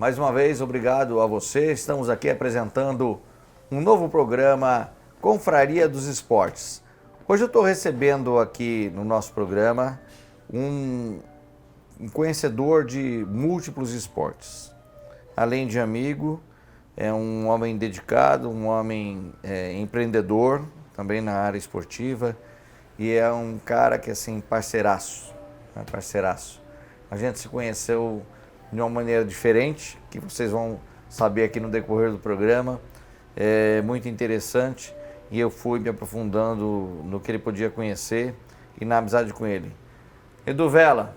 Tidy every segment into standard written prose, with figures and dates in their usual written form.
mais uma vez, obrigado a você. Estamos aqui apresentando um novo programa, Confraria dos Esportes. Hoje eu estou recebendo aqui no nosso programa um conhecedor de múltiplos esportes. Além de amigo, é um homem dedicado, um homem empreendedor, também na área esportiva, e é um cara que, assim, parceiraço, né? Parceiraço. A gente se conheceu de uma maneira diferente, que vocês vão saber aqui no decorrer do programa. É muito interessante e eu fui me aprofundando no que ele podia conhecer e na amizade com ele. Edu Vela,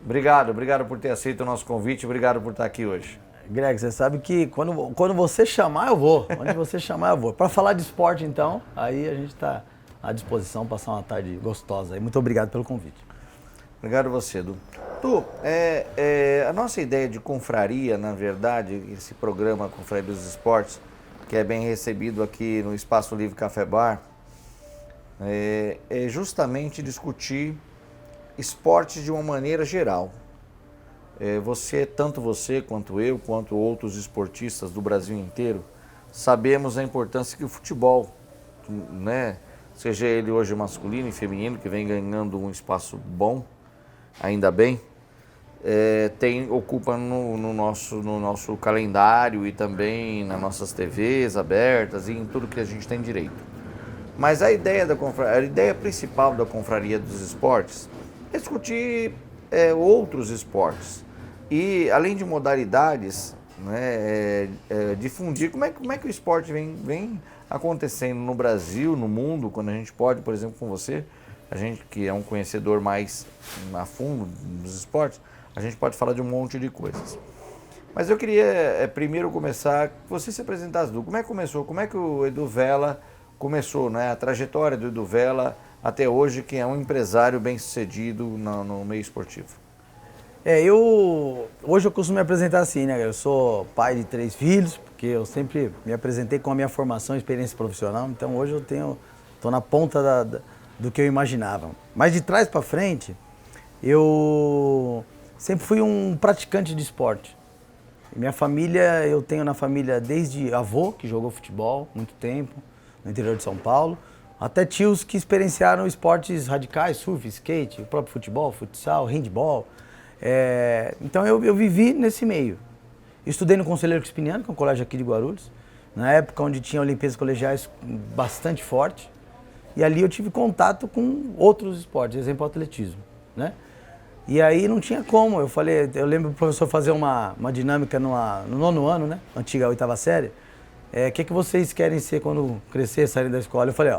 obrigado por ter aceito o nosso convite, obrigado por estar aqui hoje. Greg, você sabe que quando você chamar, eu vou. Onde você chamar, eu vou. Para falar de esporte, então, aí a gente está à disposição, passar uma tarde gostosa. Muito obrigado pelo convite. Obrigado a você, Edu. Tu, a nossa ideia de confraria, na verdade, esse programa Confraria dos Esportes, que é bem recebido aqui no Espaço Livre Café Bar, é justamente discutir esportes de uma maneira geral. Tanto você quanto eu, quanto outros esportistas do Brasil inteiro, sabemos a importância que o futebol, né, seja ele hoje masculino e feminino, que vem ganhando um espaço bom, ainda bem, ocupa no nosso calendário e também nas nossas TVs abertas e em tudo que a gente tem direito. Mas a ideia principal da Confraria dos Esportes é discutir outros esportes e, além de modalidades, né, difundir como é que o esporte vem acontecendo no Brasil, no mundo, quando a gente pode, por exemplo, com você, a gente que é um conhecedor mais a fundo dos esportes, a gente pode falar de um monte de coisas. Mas eu queria primeiro começar, que você se apresentasse, Edu. Como é que começou? Como é que o Edu Vela começou, né? A trajetória do Edu Vela até hoje, que é um empresário bem-sucedido no meio esportivo? Hoje eu costumo me apresentar assim, né? Eu sou pai de 3 filhos, porque eu sempre me apresentei com a minha formação e experiência profissional, então hoje estou na ponta do que eu imaginava. Mas de trás para frente, eu sempre fui um praticante de esporte. Minha família, eu tenho na família desde avô, que jogou futebol muito tempo, no interior de São Paulo, até tios que experienciaram esportes radicais, surf, skate, o próprio futebol, futsal, handball. Então eu vivi nesse meio. Estudei no Conselheiro Crispiniano, que é um colégio aqui de Guarulhos, na época onde tinha Olimpíadas Colegiais bastante forte, e ali eu tive contato com outros esportes, exemplo, o atletismo, né? E aí não tinha como, eu lembro do professor fazer uma dinâmica no 9º ano, né? Antiga 8ª série. Que vocês querem ser quando crescer, saírem da escola? Eu falei,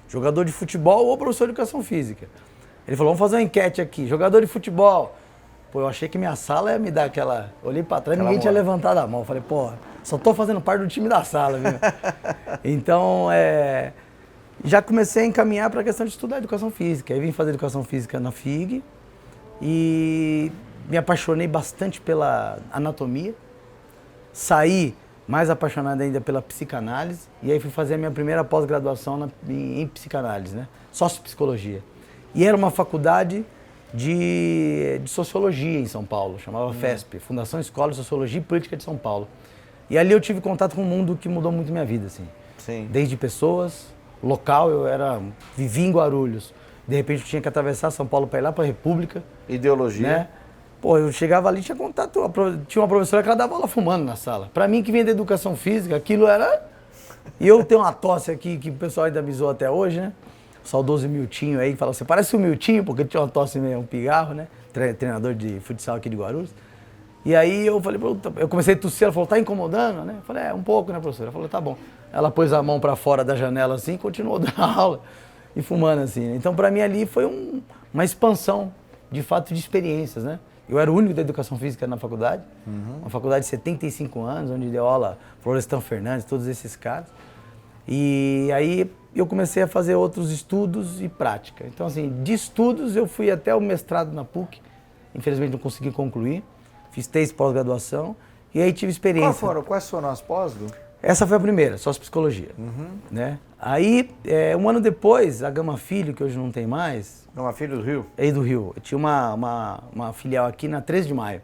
jogador de futebol ou professor de educação física. Ele falou, vamos fazer uma enquete aqui, jogador de futebol. Pô, eu achei que minha sala ia me dar aquela... Olhei pra trás, ninguém tinha levantado a mão. Eu falei, pô, só tô fazendo parte do time da sala, viu? Então, já comecei a encaminhar para a questão de estudar educação física. Aí vim fazer educação física na FIG e me apaixonei bastante pela anatomia. Saí mais apaixonado ainda pela psicanálise e aí fui fazer a minha primeira pós-graduação em psicanálise, né? Sociopsicologia. E era uma faculdade de sociologia em São Paulo, chamava FESP, Fundação Escola de Sociologia e Política de São Paulo. E ali eu tive contato com um mundo que mudou muito minha vida, assim. Sim. Desde pessoas, local, vivi em Guarulhos. De repente eu tinha que atravessar São Paulo para ir lá para a República. Ideologia. Né? Pô, eu chegava ali, tinha contato, tinha uma professora que ela dava aula fumando na sala. Para mim que vinha da educação física, aquilo era... E eu tenho uma tosse aqui que o pessoal ainda me zoa até hoje, né? O saudoso Miltinho aí, que fala assim, parece o Miltinho, porque ele tinha uma tosse meio, um pigarro, né? Treinador de futsal aqui de Guarulhos. E aí eu falei, eu comecei a tossir, ela falou, tá incomodando, né? Eu falei, um pouco, né, professora? Ela falou, tá bom. Ela pôs a mão para fora da janela assim, continuou dando aula e fumando assim, né? Então, para mim ali foi uma expansão, de fato, de experiências, né? Eu era o único da educação física na faculdade, uma faculdade de 75 anos, onde deu aula Florestan Fernandes, todos esses caras. E aí eu comecei a fazer outros estudos e prática. Então, assim, de estudos eu fui até o mestrado na PUC, infelizmente não consegui concluir, fiz 3 pós-graduação e aí tive experiência. Quais foram as pós, Du? Essa foi a primeira, sociopsicologia, né? Aí, um ano depois, a Gama Filho, que hoje não tem mais... Gama Filho do Rio? Aí do Rio. Eu tinha uma filial aqui na 13 de Maio.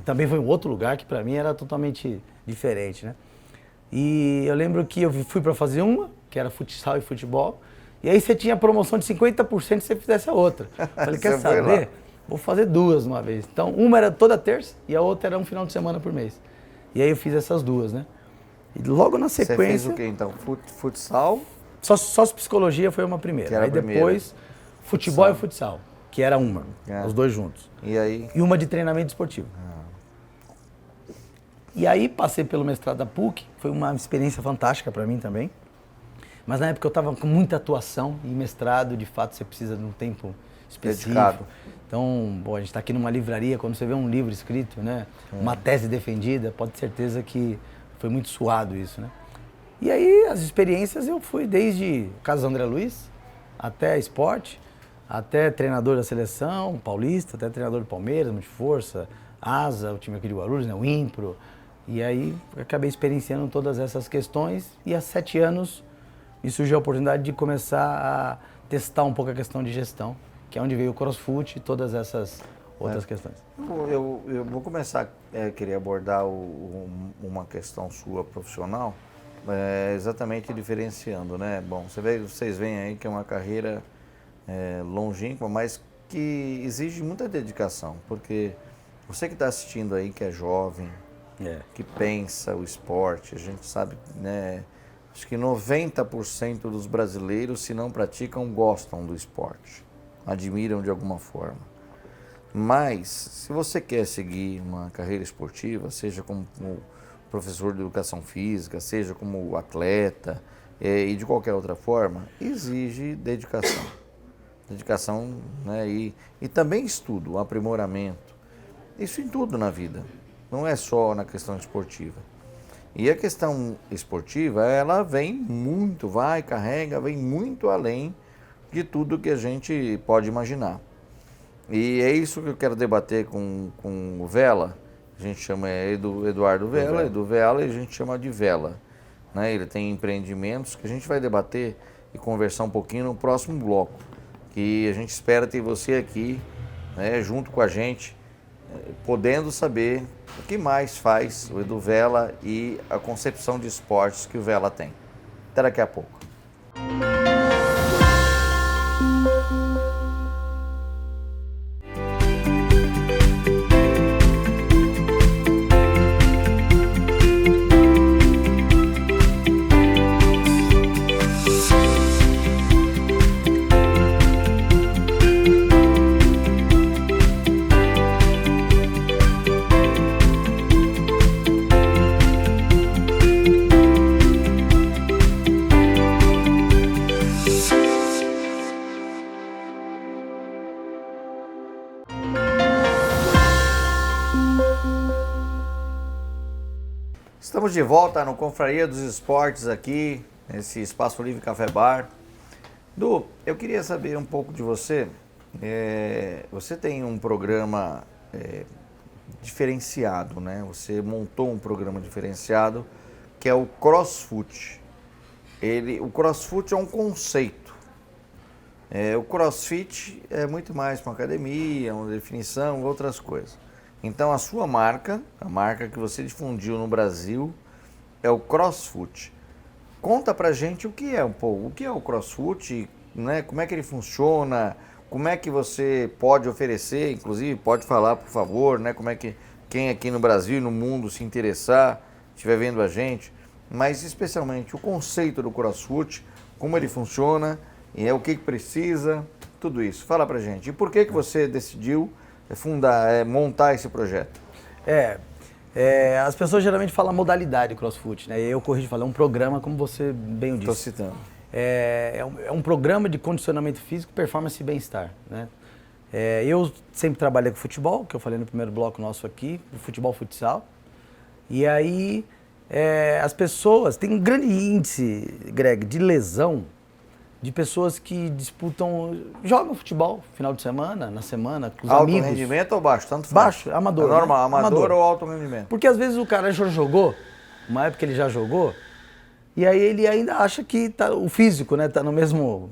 Também foi um outro lugar que para mim era totalmente diferente, né? E eu lembro que eu fui para fazer uma, que era futsal e futebol, e aí você tinha promoção de 50% se você fizesse a outra. Falei, quer saber? Vou fazer duas uma vez. Então, uma era toda terça e a outra era um final de semana por mês. E aí eu fiz essas duas, né? E logo na sequência... Você fez o quê, então? Futsal? Só psicologia foi uma primeira. Aí depois, futebol e futsal, que era uma, os dois juntos. E aí? E uma de treinamento esportivo. E aí passei pelo mestrado da PUC, foi uma experiência fantástica para mim também. Mas na época eu estava com muita atuação e mestrado, de fato, você precisa de um tempo específico. Dedicado. Então, bom, a gente está aqui numa livraria, quando você vê um livro escrito, né, uma tese defendida, pode ter certeza que foi muito suado isso, né? E aí as experiências eu fui desde Casa André Luiz, até esporte, até treinador da seleção paulista, até treinador do Palmeiras, Multiforça, ASA, o time aqui de Guarulhos, né, o Impro. E aí eu acabei experienciando todas essas questões e há 7 anos me surgiu a oportunidade de começar a testar um pouco a questão de gestão, que é onde veio o CrossFoot e todas essas outras questões. Eu vou começar a querer abordar uma questão sua profissional, exatamente diferenciando, né? Bom, vocês veem aí que é uma carreira longínqua, mas que exige muita dedicação, porque você que está assistindo aí, que é jovem, que pensa o esporte, a gente sabe, né? Acho que 90% dos brasileiros, se não praticam, gostam do esporte, admiram de alguma forma. Mas, se você quer seguir uma carreira esportiva, seja como professor de educação física, seja como atleta e de qualquer outra forma, exige dedicação. Dedicação, né? E também estudo, aprimoramento. Isso em tudo na vida, não é só na questão esportiva. E a questão esportiva, ela vem muito, vem muito além de tudo que a gente pode imaginar. E é isso que eu quero debater com o Vela. A gente chama Eduardo Vela, Edu Vela, e a gente chama de Vela. Né? Ele tem empreendimentos que a gente vai debater e conversar um pouquinho no próximo bloco. Que a gente espera ter você aqui, né, junto com a gente, podendo saber o que mais faz o Edu Vela e a concepção de esportes que o Vela tem. Até daqui a pouco. Estamos de volta no Confraria dos Esportes aqui, nesse Espaço Livre Café Bar. Du, eu queria saber um pouco de você. Você tem um programa diferenciado, né? Você montou um programa diferenciado que é o CrossFoot. O CrossFoot é um conceito. O CrossFit é muito mais uma academia, uma definição, outras coisas. Então a sua marca, a marca que você difundiu no Brasil, é o CrossFoot. Conta pra gente o que é o que é o CrossFoot, né? Como é que ele funciona, como é que você pode oferecer, inclusive pode falar, por favor, né? Como é que quem aqui no Brasil e no mundo se interessar, estiver vendo a gente, mas especialmente o conceito do CrossFoot, como ele funciona, o que precisa, tudo isso. Fala pra gente. E por que você decidiu montar esse projeto? As pessoas geralmente falam modalidade CrossFoot, né? Eu corrijo e falo, é um programa, como você bem disse. Estou citando. É um programa de condicionamento físico, performance e bem-estar, né? Eu sempre trabalhei com futebol, que eu falei no primeiro bloco nosso aqui, futebol futsal. E aí, as pessoas, tem um grande índice, Greg, de lesão de pessoas que jogam futebol final de semana, na semana, com os amigos. Alto rendimento ou baixo? Tanto faz. Baixo, amador. É normal, né? amador ou alto rendimento? Porque às vezes o cara já jogou, uma época ele já jogou, e aí ele ainda acha que o físico, né, tá no mesmo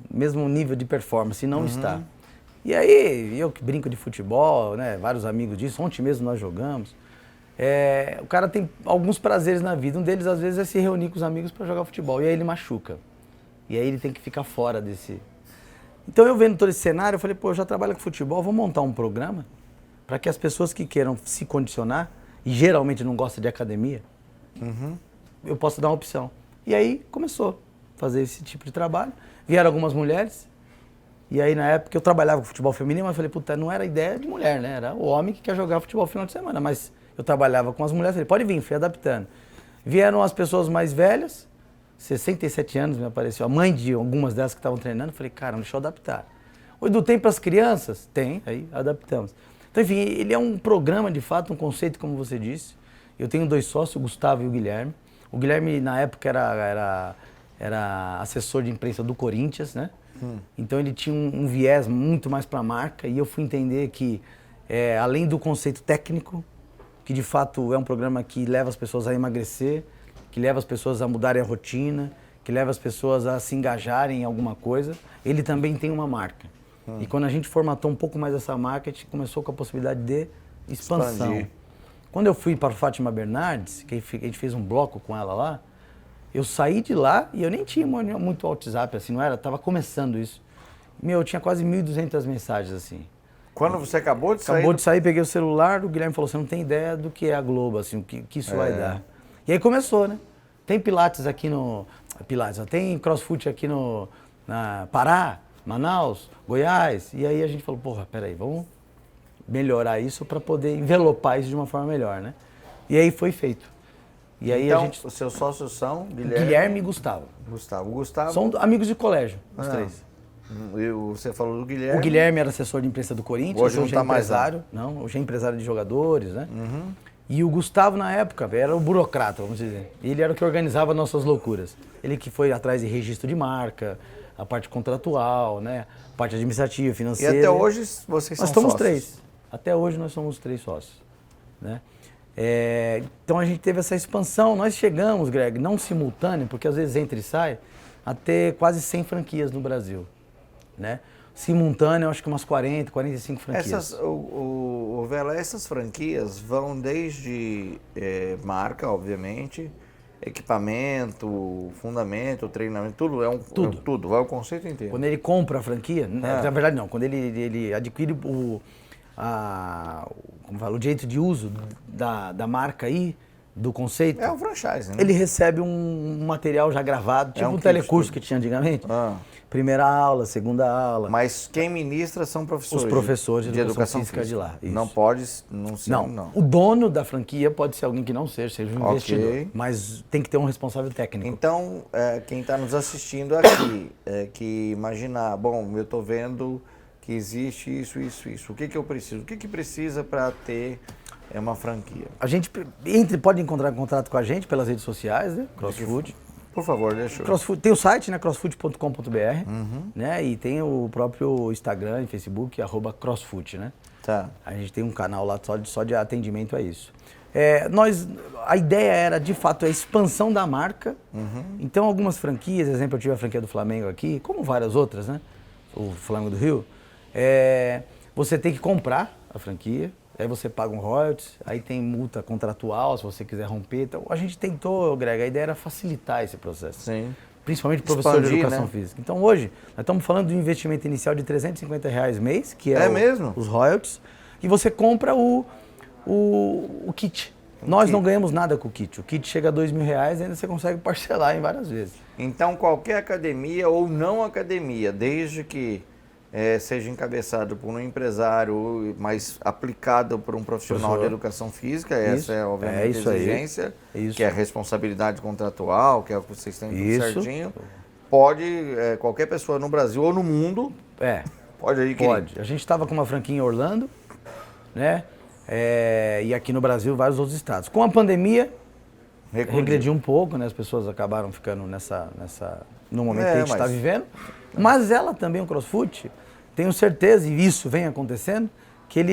nível de performance, e não está. E aí, eu que brinco de futebol, né, vários amigos disso, ontem mesmo nós jogamos. o cara tem alguns prazeres na vida. Um deles, às vezes, é se reunir com os amigos para jogar futebol. E aí ele machuca. E aí ele tem que ficar fora desse... Então eu vendo todo esse cenário, eu falei, pô, eu já trabalho com futebol, vou montar um programa para que as pessoas que queiram se condicionar, e geralmente não gostam de academia, eu possa dar uma opção. E aí começou a fazer esse tipo de trabalho. Vieram algumas mulheres, e aí na época eu trabalhava com futebol feminino, mas eu falei, puta, não era ideia de mulher, né? Era o homem que quer jogar futebol no final de semana. Mas eu trabalhava com as mulheres, falei, pode vir, fui adaptando. Vieram as pessoas mais velhas, 67 anos me apareceu, a mãe de algumas delas que estavam treinando, falei, cara, deixa eu adaptar. O Edu, tem para as crianças? Tem, aí adaptamos. Então, enfim, ele é um programa, de fato, um conceito, como você disse. Eu tenho 2 sócios, o Gustavo e o Guilherme. O Guilherme, na época, era assessor de imprensa do Corinthians, né? Então, ele tinha um viés muito mais para a marca, e eu fui entender que, além do conceito técnico, que de fato é um programa que leva as pessoas a emagrecer, que leva as pessoas a mudarem a rotina, que leva as pessoas a se engajarem em alguma coisa, ele também tem uma marca. E quando a gente formatou um pouco mais essa marca, a gente começou com a possibilidade de expansão. Expandir. Quando eu fui para Fátima Bernardes, que a gente fez um bloco com ela lá, eu saí de lá e eu nem tinha muito WhatsApp, assim, não era? Tava começando isso. Eu tinha quase 1.200 mensagens, assim. Quando você acabou de sair... Acabou de sair, peguei o celular, o Guilherme falou, você não tem ideia do que é a Globo, assim, o que isso vai dar. E aí começou, né? Tem Pilates aqui no... Pilates, tem CrossFit aqui na Pará, Manaus, Goiás. E aí a gente falou, porra, peraí, vamos melhorar isso para poder envelopar isso de uma forma melhor, né? E aí foi feito. E aí então, a gente... os seus sócios são Guilherme e Gustavo. Gustavo. O Gustavo... São amigos de colégio, os 3. Você falou do Guilherme. O Guilherme era assessor de imprensa do Corinthians, hoje hoje não é tá mais lá. empresário. Não, hoje é empresário de jogadores, né? E o Gustavo, na época, era o burocrata, vamos dizer. Ele era o que organizava nossas loucuras. Ele que foi atrás de registro de marca, a parte contratual, né? A parte administrativa, E financeira. até hoje vocês são Nós somos sócios? 3. Até hoje nós somos 3 sócios, né? Então a gente teve essa expansão. Nós chegamos, Greg, não simultâneo, porque às vezes entra e sai, a ter quase 100 franquias no Brasil, né? Simultâneo, acho que umas 40, 45 franquias. Vela, essas franquias vão desde marca, obviamente, equipamento, fundamento, treinamento, tudo tudo, vai o conceito inteiro. Quando ele compra a franquia, na verdade não, quando ele adquire o direito de uso da marca aí, do conceito. É um franchise, né? Ele recebe um material já gravado, tipo um kit, telecurso tudo. que tinha antigamente. Primeira aula, segunda aula. Mas quem ministra são professores. Os professores de educação física física de lá. Isso. Não pode não ser, não. O dono da franquia pode ser alguém que não seja um investidor. Mas tem que ter um responsável técnico. Então, quem está nos assistindo aqui, que imaginar, bom, eu estou vendo que existe isso. O que eu preciso? O que precisa para ter uma franquia? A gente pode entrar em contato com a gente pelas redes sociais, né? CrossFood. Por favor, deixa eu... CrossFood, tem o site, né? crossfood.com.br, né? E tem o próprio Instagram e Facebook, @crossfood, né? Tá. A gente tem um canal lá só de atendimento a isso. A ideia era, de fato, a expansão da marca. Então, algumas franquias, exemplo, eu tive a franquia do Flamengo aqui, como várias outras, né? O Flamengo do Rio. Você tem que comprar a franquia, aí você paga um royalties, aí tem multa contratual se você quiser romper. Então, a gente tentou, Greg, a ideia era facilitar esse processo. Sim. Principalmente professor de educação né? física. Então, hoje, nós estamos falando de um investimento inicial de R$350 mês, que mesmo? Os royalties, e você compra o kit. Nós não ganhamos nada com o kit. O kit chega a R$2.000 e ainda você consegue parcelar em várias vezes. Então, qualquer academia ou não academia, desde que seja encabeçado por um empresário, mas aplicado por um profissional de educação física, essa é obviamente a exigência, que é a responsabilidade contratual, que é o que vocês têm tudo certinho. Pode, qualquer pessoa no Brasil ou no mundo, pode adquirir. Pode. A gente estava com uma franquia em Orlando, né? E aqui no Brasil, vários outros estados. Com a pandemia, regrediu um pouco, né? As pessoas acabaram ficando no momento que a gente está vivendo. Mas ela também, o CrossFoot, tenho certeza, e isso vem acontecendo, que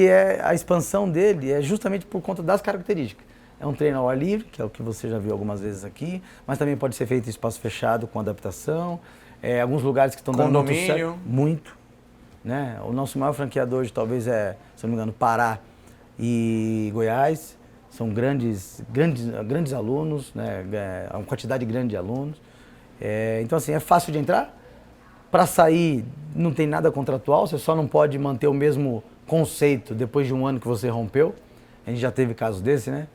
a expansão dele é justamente por conta das características. É um treino ao ar livre, que é o que você já viu algumas vezes aqui, mas também pode ser feito em espaço fechado com adaptação. Alguns lugares que estão dando muito certo. Muito. Né? O nosso maior franqueador hoje talvez se não me engano, Pará e Goiás. São grandes alunos, né? Uma quantidade grande de alunos. Então, assim, é fácil de entrar. Para sair, não tem nada contratual, você só não pode manter o mesmo conceito depois de um ano que você rompeu. A gente já teve casos desse, né?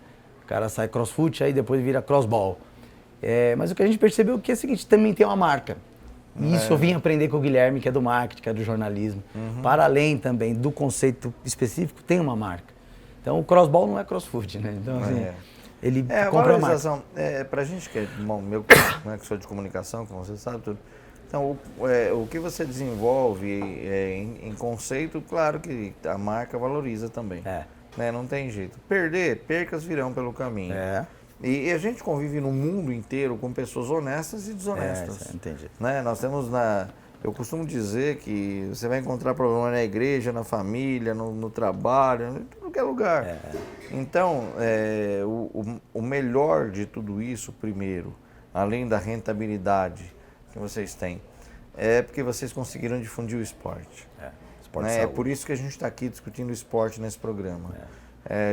O cara sai crossfoot, aí depois vira crossball. Mas o que a gente percebeu é que é o seguinte, também tem uma marca. E isso eu vim aprender com o Guilherme, que é do marketing, que é do jornalismo. Para além também do conceito específico, tem uma marca. Então o crossball não é crossfoot, né? Então, assim, ele compra a marca. Pra gente que é, bom, né, que sou de comunicação, como você sabe, tudo. Então, o que você desenvolve em conceito, claro que a marca valoriza também. Né? Não tem jeito. Percas virão pelo caminho. E a gente convive no mundo inteiro com pessoas honestas e desonestas. Entendi. Né? Nós temos eu costumo dizer que você vai encontrar problema na igreja, na família, no trabalho, em qualquer lugar. Então, o melhor de tudo isso, primeiro, além da rentabilidade que vocês têm, é porque vocês conseguiram difundir o esporte. Esporte É por isso que a gente está aqui discutindo esporte nesse programa.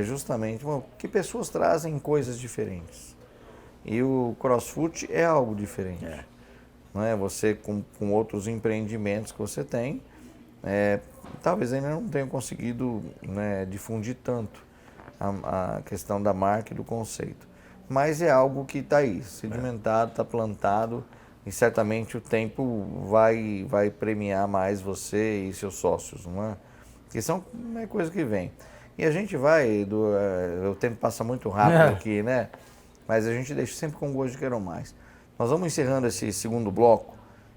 Justamente, que pessoas trazem coisas diferentes. E o CrossFoot é algo diferente. Né? Você, com outros empreendimentos que você tem, talvez ainda não tenha conseguido, né, difundir tanto a questão da marca e do conceito. Mas é algo que está aí, sedimentado, está plantado, e certamente o tempo vai premiar mais você e seus sócios, não é? Que são coisa que vem. E a gente o tempo passa muito rápido aqui, né? Mas a gente deixa sempre com gosto de quero mais. Nós vamos encerrando esse segundo bloco,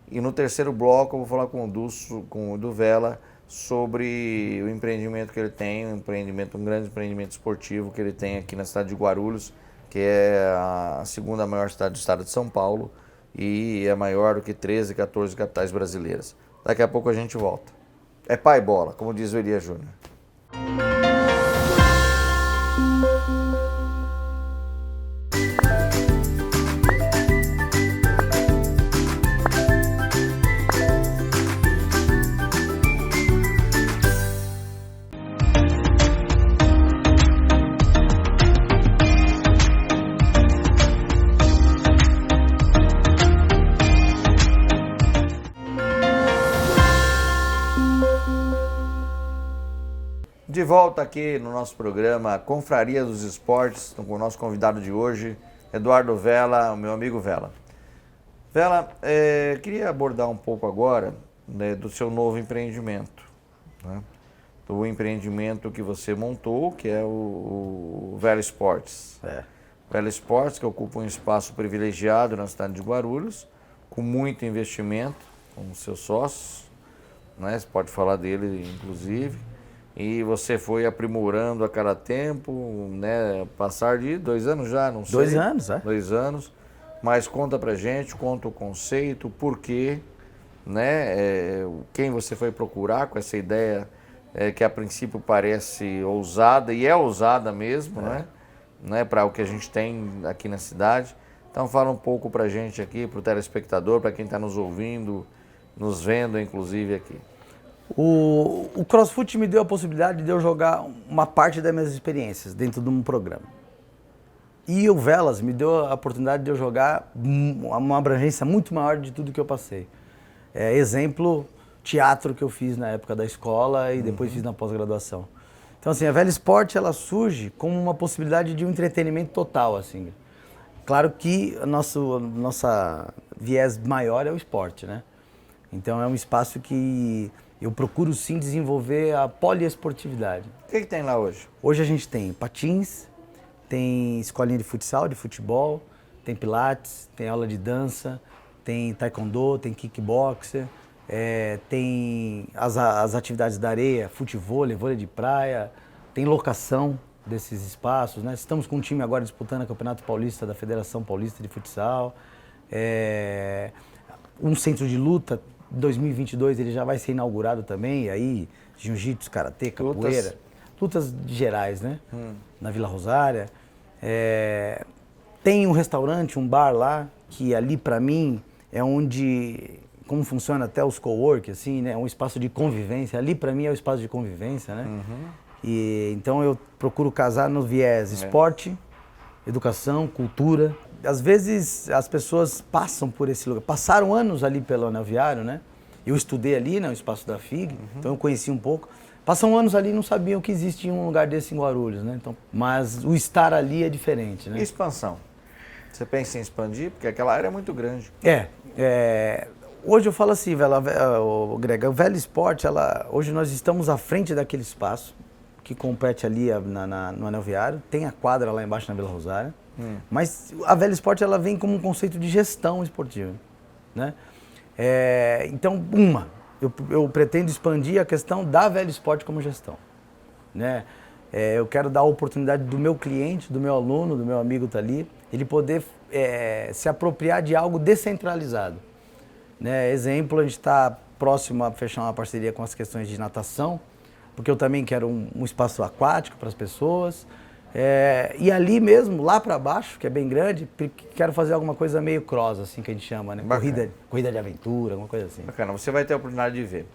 e no terceiro bloco eu vou falar com o do Vela sobre o empreendimento que ele tem, um grande empreendimento esportivo que ele tem aqui na cidade de Guarulhos, que é a segunda maior cidade do estado de São Paulo, e é maior do que 13, 14 capitais brasileiras. Daqui a pouco a gente volta. É pai bola, como diz o Elias Júnior. De volta aqui no nosso programa Confraria dos Esportes, com o nosso convidado de hoje, Eduardo Vela, o meu amigo Vela. Vela, queria abordar um pouco agora, né, do seu novo empreendimento, né? Do empreendimento que você montou, que é o Vela Esportes. Vela Esportes, que ocupa um espaço privilegiado na cidade de Guarulhos, com muito investimento, com seus sócios, né? Você pode falar dele, inclusive. E você foi aprimorando a cada tempo, né? Passar de 2 anos já, não sei. 2 anos, 2 anos. Mas conta pra gente, conta o conceito, por quê, né? Quem você foi procurar com essa ideia que a princípio parece ousada, e é ousada mesmo, né? Para o que a gente tem aqui na cidade. Então fala um pouco pra gente aqui, pro telespectador, para quem está nos ouvindo, nos vendo, inclusive, aqui. O CrossFoot me deu a possibilidade de eu jogar uma parte das minhas experiências dentro de um programa. E o Velas me deu a oportunidade de eu jogar uma abrangência muito maior de tudo que eu passei. Exemplo, teatro que eu fiz na época da escola e depois fiz na pós-graduação. Então, assim, a Vela Esporte, ela surge como uma possibilidade de um entretenimento total, assim. Claro que nossa viés maior é o esporte, né? Então, é um espaço que eu procuro sim desenvolver a poliesportividade. O que tem lá hoje? Hoje a gente tem patins, tem escolinha de futsal, de futebol, tem pilates, tem aula de dança, tem taekwondo, tem kickboxer, tem as atividades da areia, futevôlei, vôlei de praia, tem locação desses espaços, né? Estamos com um time agora disputando o Campeonato Paulista da Federação Paulista de Futsal, um centro de luta. 2022 ele já vai ser inaugurado também, aí jiu-jitsu, karatê, capoeira, lutas gerais, né? Na Vila Rosária. Tem um restaurante, um bar lá, que ali para mim é onde, como funciona até os cowork, assim, né? É um espaço de convivência. Ali para mim é o espaço de convivência, né? E então eu procuro casar no viés esporte, educação, cultura. Às vezes as pessoas passam por esse lugar, passaram anos ali pelo Anel Viário, né? Eu estudei ali, no espaço da FIG, então eu conheci um pouco. Passam anos ali e não sabiam que existia um lugar desse em Guarulhos, né? Então, mas o estar ali é diferente, né? E expansão? Você pensa em expandir? Porque aquela área é muito grande. Hoje eu falo assim, Greg, o Velho Esporte, hoje nós estamos à frente daquele espaço que compete ali no Anel Viário, tem a quadra lá embaixo na Vila Rosária, mas a Velho Esporte ela vem como um conceito de gestão esportiva, né? Então, eu pretendo expandir a questão da Velho Esporte como gestão, né? Eu quero dar a oportunidade do meu cliente, do meu aluno, do meu amigo tá ali, ele poder se apropriar de algo descentralizado, né? Exemplo, a gente está próximo a fechar uma parceria com as questões de natação, porque eu também quero um espaço aquático para as pessoas. E ali mesmo, lá para baixo, que é bem grande, quero fazer alguma coisa meio cross, assim que a gente chama, né? Corrida de aventura, alguma coisa assim. Bacana, você vai ter a oportunidade de ver.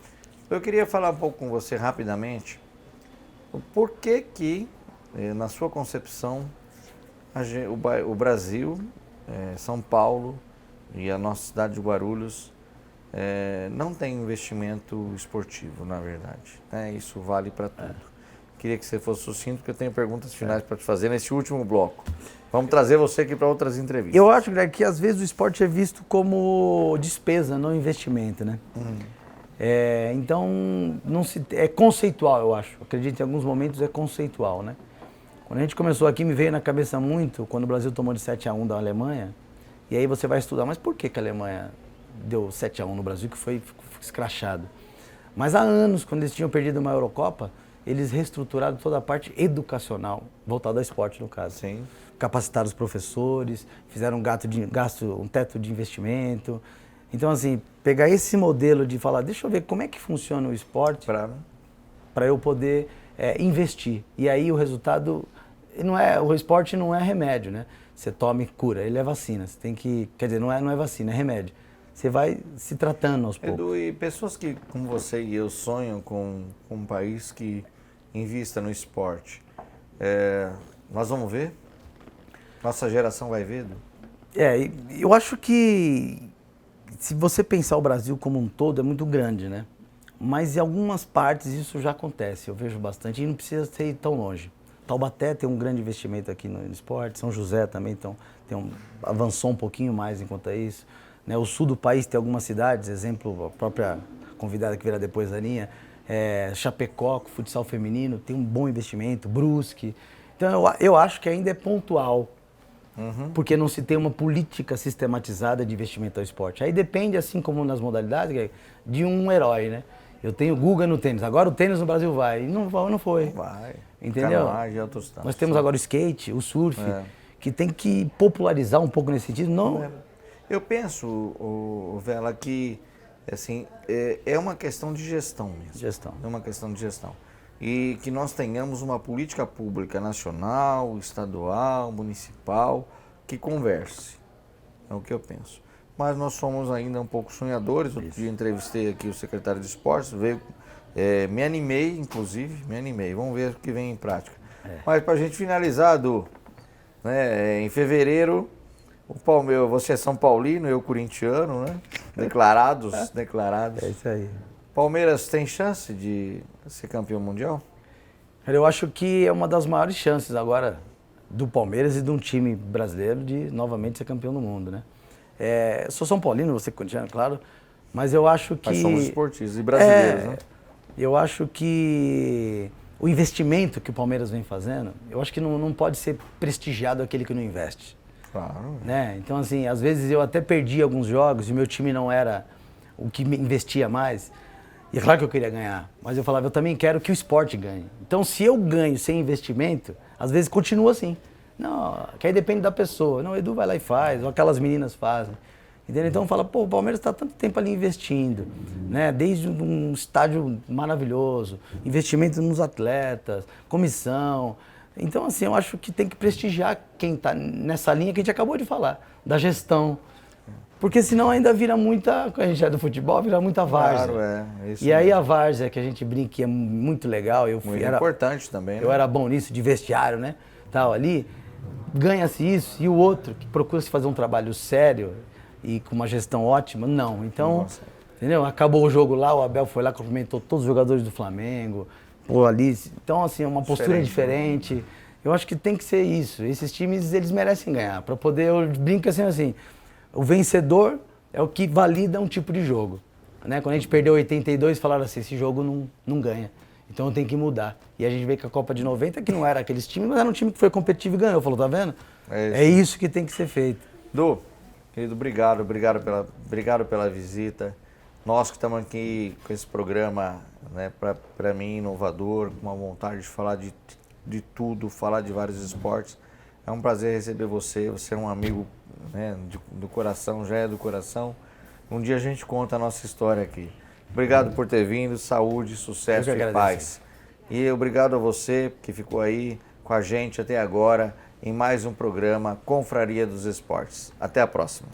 Eu queria falar um pouco com você rapidamente, por que, na sua concepção, o Brasil, São Paulo e a nossa cidade de Guarulhos não tem investimento esportivo, na verdade, né? Isso vale para tudo. Queria que você fosse sucinto, porque eu tenho perguntas finais para te fazer nesse último bloco. Vamos trazer você aqui para outras entrevistas. Eu acho, Greg, que às vezes o esporte é visto como despesa, não investimento, né? Então, é conceitual, eu acho. Acredito que em alguns momentos é conceitual, né? Quando a gente começou aqui, me veio na cabeça muito, quando o Brasil tomou de 7-1 da Alemanha, e aí você vai estudar, mas por que a Alemanha deu 7-1 no Brasil, que foi escrachado? Mas há anos, quando eles tinham perdido uma Eurocopa, eles reestruturaram toda a parte educacional, voltada ao esporte, no caso. Sim. Capacitaram os professores, fizeram um teto de investimento. Então, assim, pegar esse modelo de falar, deixa eu ver como é que funciona o esporte para eu poder investir. E aí o resultado, o esporte não é remédio, né? Você toma e cura, ele é vacina. Você tem que, quer dizer, não é vacina, é remédio. Você vai se tratando aos poucos. Edu, e pessoas que, como você e eu, sonham com um país que invista no esporte, nós vamos ver? Nossa geração vai ver, Edu? Eu acho que se você pensar o Brasil como um todo, é muito grande, né? Mas em algumas partes isso já acontece, eu vejo bastante, e não precisa ser tão longe. Taubaté tem um grande investimento aqui no esporte, São José também avançou um pouquinho mais enquanto é isso. Né? O sul do país tem algumas cidades, exemplo, a própria convidada que virá depois, a Aninha, Chapecó, futsal feminino, tem um bom investimento, Brusque. Então eu acho que ainda é pontual, porque não se tem uma política sistematizada de investimento ao esporte. Aí depende, assim como nas modalidades, de um herói, né? Eu tenho Guga no tênis, agora o tênis no Brasil vai, e não foi. Vai. Entendeu? Nós temos agora o skate, o surf, que tem que popularizar um pouco nesse sentido. Eu penso, Vela, que assim, é uma questão de gestão mesmo. É uma questão de gestão. E que nós tenhamos uma política pública nacional, estadual, municipal, que converse. É o que eu penso. Mas nós somos ainda um pouco sonhadores. Outro dia entrevistei aqui o secretário de esportes, me animei, inclusive, Vamos ver o que vem em prática. Mas para a gente finalizar, Edu, né, em fevereiro, você é São Paulino, eu corintiano, né? Declarados. É isso aí. Palmeiras tem chance de ser campeão mundial? Eu acho que é uma das maiores chances agora do Palmeiras e de um time brasileiro de novamente ser campeão do mundo, né? Eu sou São Paulino, você corintiano, claro, mas eu acho que... Nós somos esportistas e brasileiros, né? Eu acho que o investimento que o Palmeiras vem fazendo, eu acho que não pode ser prestigiado aquele que não investe. Claro. Né? Então, assim, às vezes eu até perdi alguns jogos e o meu time não era o que investia mais. E é claro que eu queria ganhar, mas eu falava, eu também quero que o esporte ganhe. Então, se eu ganho sem investimento, às vezes continua assim. Não, que aí depende da pessoa. Não, o Edu vai lá e faz, ou aquelas meninas fazem. Entendeu? Então fala, o Palmeiras está tanto tempo ali investindo, né? Desde um estádio maravilhoso, investimento nos atletas, comissão. Então, assim, eu acho que tem que prestigiar quem está nessa linha que a gente acabou de falar, da gestão. Porque senão ainda vira muita, quando a gente é do futebol, vira muita várzea. Claro, isso e aí mesmo. a várzea que a gente brinca que é muito legal. Muito importante também, né? Eu era bom nisso, de vestiário, né? Tal, ali, ganha-se isso. E o outro, que procura se fazer um trabalho sério e com uma gestão ótima, não. Então, entendeu? Acabou o jogo lá, o Abel foi lá, cumprimentou todos os jogadores do Flamengo. Pô, ali. Então, assim, é uma postura diferente. Eu acho que tem que ser isso. Esses times, eles merecem ganhar. Para poder, eu brinco assim, o vencedor é o que valida um tipo de jogo. Né? Quando a gente perdeu 82, falaram assim, esse jogo não ganha. Então tem que mudar. E a gente veio com a Copa de 90, que não era aqueles times, mas era um time que foi competitivo e ganhou. Falou, tá vendo? É isso que tem que ser feito. Du, querido, obrigado pela visita. Nós que estamos aqui com esse programa, né, para mim, inovador, com uma vontade de falar de tudo, falar de vários esportes. É um prazer receber você. Você é um amigo, né, do coração, já é do coração. Um dia a gente conta a nossa história aqui. Obrigado por ter vindo, saúde, sucesso e paz. E obrigado a você que ficou aí com a gente até agora em mais um programa Confraria dos Esportes. Até a próxima.